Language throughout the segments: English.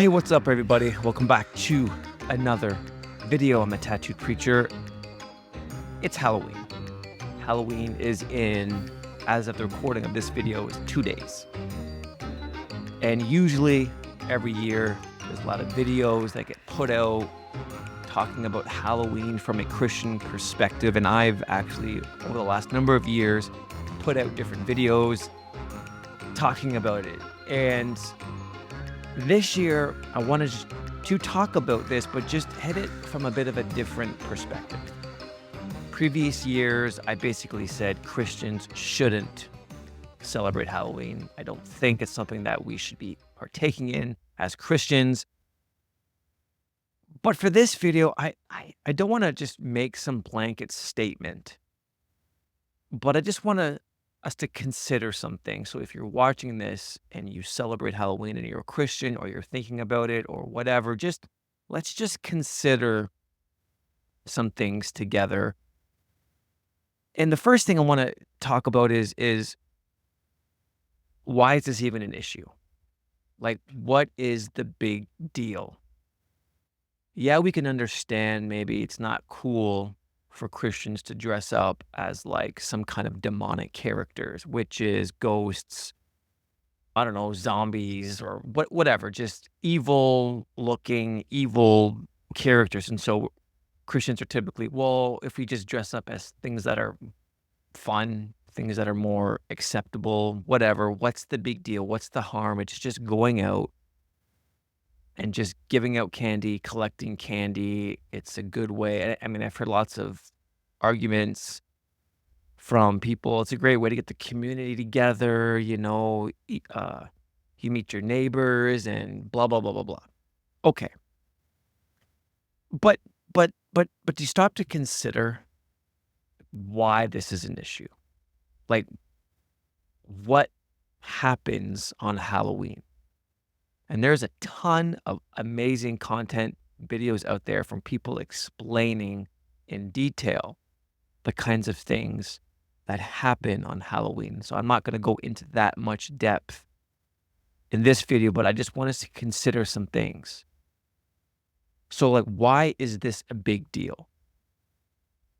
Hey, what's up, everybody? Welcome back to another video. I'm a tattooed preacher. It's Halloween. Halloween is as of the recording of this video, is 2 days. And usually every year, there's a lot of videos that get put out talking about Halloween from a Christian perspective. And I've actually, over the last number of years, put out different videos talking about it. And this year, I wanted to talk about this, but just hit it from a bit of a different perspective. Previous years, I basically said Christians shouldn't celebrate Halloween. I don't think it's something that we should be partaking in as Christians. But for this video, I don't want to just make some blanket statement, but I just want us to consider something. So if you're watching this and you celebrate Halloween and you're a Christian or you're thinking about it or whatever, let's just consider some things together. And the first thing I want to talk about is why is this even an issue? Like, what is the big deal? Yeah, we can understand maybe it's not cool for Christians to dress up as like some kind of demonic characters, witches, ghosts, I don't know, zombies or whatever, just evil looking, evil characters. And so Christians are typically, well, if we just dress up as things that are fun, things that are more acceptable, whatever, what's the big deal? What's the harm? It's just going out and just giving out candy, collecting candy. It's a good way. I mean, I've heard lots of arguments from people. It's a great way to get the community together, you meet your neighbors and blah, blah, blah, blah, blah. Okay. But do you stop to consider why this is an issue? Like, what happens on Halloween? And there's a ton of amazing content videos out there from people explaining in detail the kinds of things that happen on Halloween. So I'm not going to go into that much depth in this video, but I just want us to consider some things. So, like, why is this a big deal?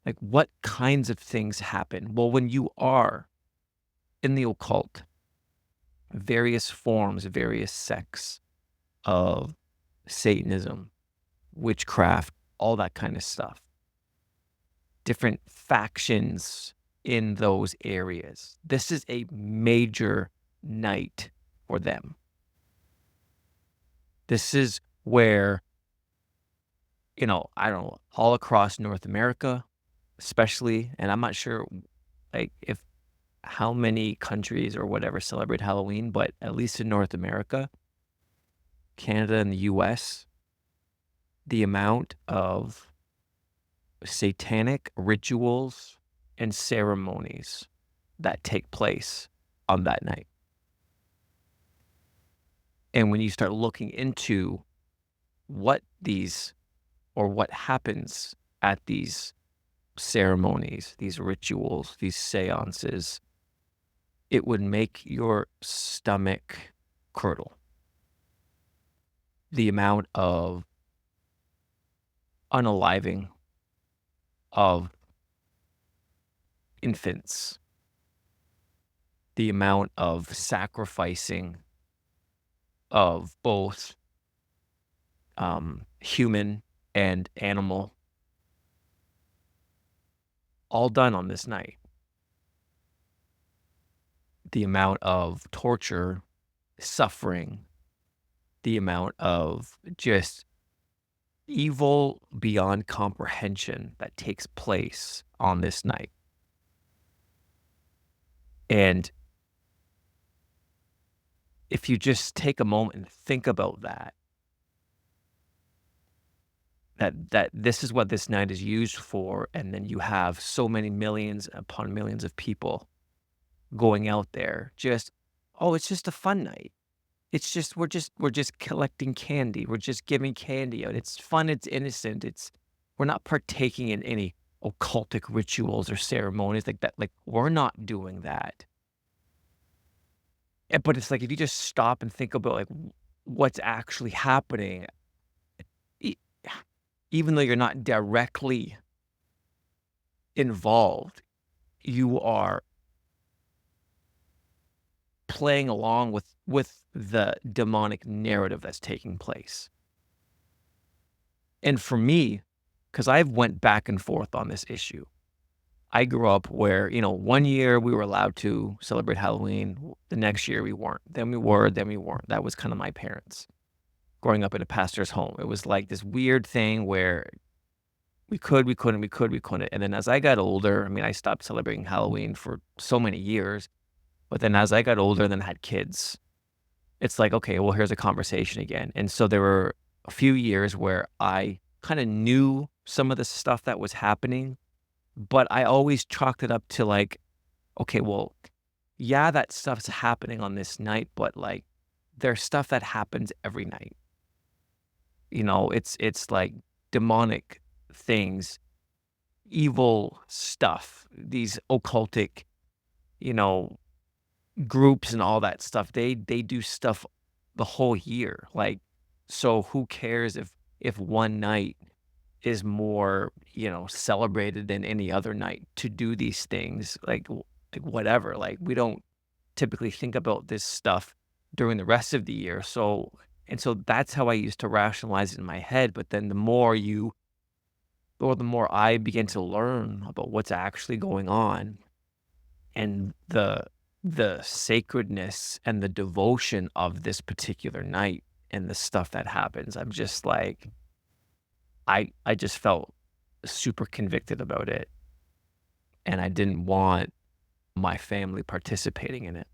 Like, what kinds of things happen? Well, when you are in the occult, various forms, various sects of Satanism, witchcraft, all that kind of stuff, different factions in those areas. This is a major night for them. This is where, I don't know, all across North America, especially, and I'm not sure like how many countries or whatever celebrate Halloween, but at least in North America, Canada and the US, the amount of satanic rituals and ceremonies that take place on that night. And when you start looking into what happens at these ceremonies, these rituals, these seances, it would make your stomach curdle. The amount of unaliving of infants, the amount of sacrificing of both human and animal, all done on this night. The amount of torture, suffering, the amount of just evil beyond comprehension that takes place on this night. And if you just take a moment and think about that this is what this night is used for, and then you have so many millions upon millions of people going out there it's just a fun night. It's just we're just collecting candy. We're just giving candy out. It's fun, it's innocent. We're not partaking in any occultic rituals or ceremonies like that. Like, we're not doing that. But it's like, if you just stop and think about, like, what's actually happening, e even though you're not directly involved, you are playing along with the demonic narrative that's taking place. And for me, because I've went back and forth on this issue, I grew up where, one year we were allowed to celebrate Halloween, the next year we weren't. Then we were, then we weren't. That was kind of my parents growing up in a pastor's home. It was like this weird thing where we could, we couldn't, we could, we couldn't. And then as I got older, I mean, I stopped celebrating Halloween for so many years. But then as I got older and then had kids, it's like, okay, well, here's a conversation again. And so there were a few years where I kind of knew some of the stuff that was happening, but I always chalked it up to like, okay, well, yeah, that stuff's happening on this night, but like there's stuff that happens every night. It's like demonic things, evil stuff, these occultic, you know, groups and all that stuff. They do stuff the whole year. Like, so who cares if one night is more, celebrated than any other night to do these things? Like whatever. Like we don't typically think about this stuff during the rest of the year. So that's how I used to rationalize it in my head. But then the more I begin to learn about what's actually going on and the sacredness and the devotion of this particular night and the stuff that happens, I'm just like, I just felt super convicted about it, and I didn't want my family participating in it.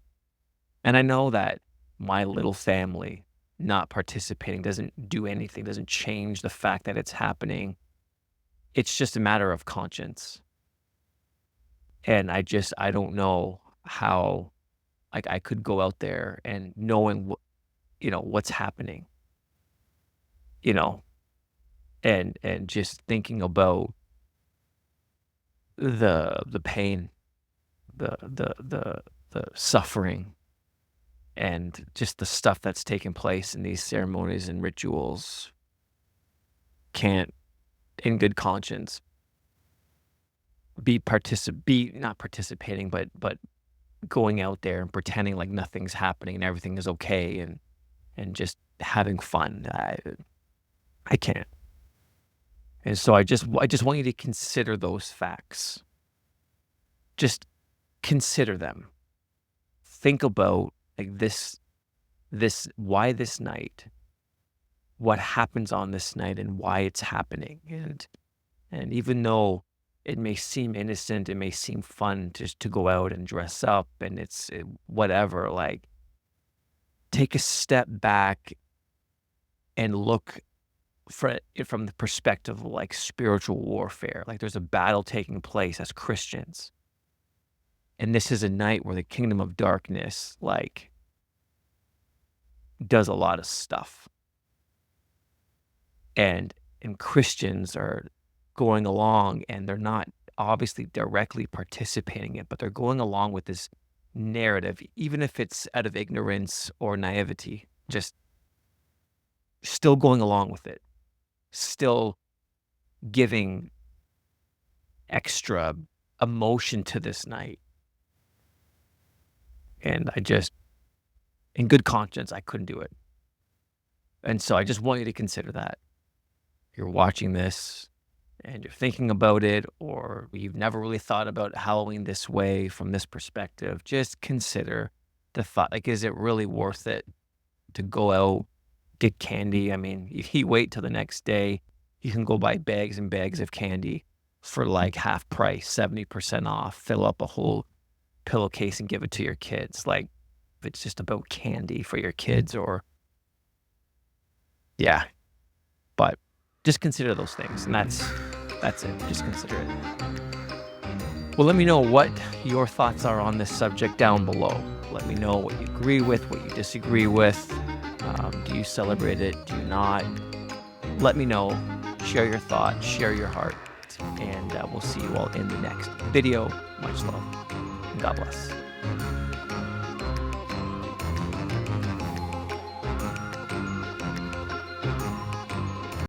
And I know that my little family not participating doesn't do anything, doesn't change the fact that it's happening. It's just a matter of conscience. And I don't know how, like, I could go out there and knowing what's happening, you know, and just thinking about the pain, the suffering, and just the stuff that's taking place in these ceremonies and rituals can't, in good conscience, be not participating, but going out there and pretending like nothing's happening and everything is okay and just having fun. I can't. And so I just want you to consider those facts. Just consider them. Think about like this why this night, what happens on this night and why it's happening. And even though it may seem innocent, it may seem fun just to go out and dress up and whatever, like take a step back and look from the perspective of like spiritual warfare. Like there's a battle taking place as Christians. And this is a night where the kingdom of darkness like does a lot of stuff. And Christians are going along and they're not obviously directly participating in it, but they're going along with this narrative, even if it's out of ignorance or naivety, just still going along with it, still giving extra emotion to this night. And in good conscience, I couldn't do it. And so I just want you to consider that. You're watching this and you're thinking about it, or you've never really thought about Halloween this way from this perspective, just consider the thought, like, is it really worth it to go out, get candy? I mean, if you wait till the next day, you can go buy bags and bags of candy for like half price, 70% off, fill up a whole pillowcase and give it to your kids. Like, if it's just about candy for your kids yeah, but just consider those things. And that's it. Just consider it. Well, let me know what your thoughts are on this subject down below. Let me know what you agree with, what you disagree with. Do you celebrate it? Do you not? Let me know. Share your thoughts. Share your heart. And we'll see you all in the next video. Much love. And God bless.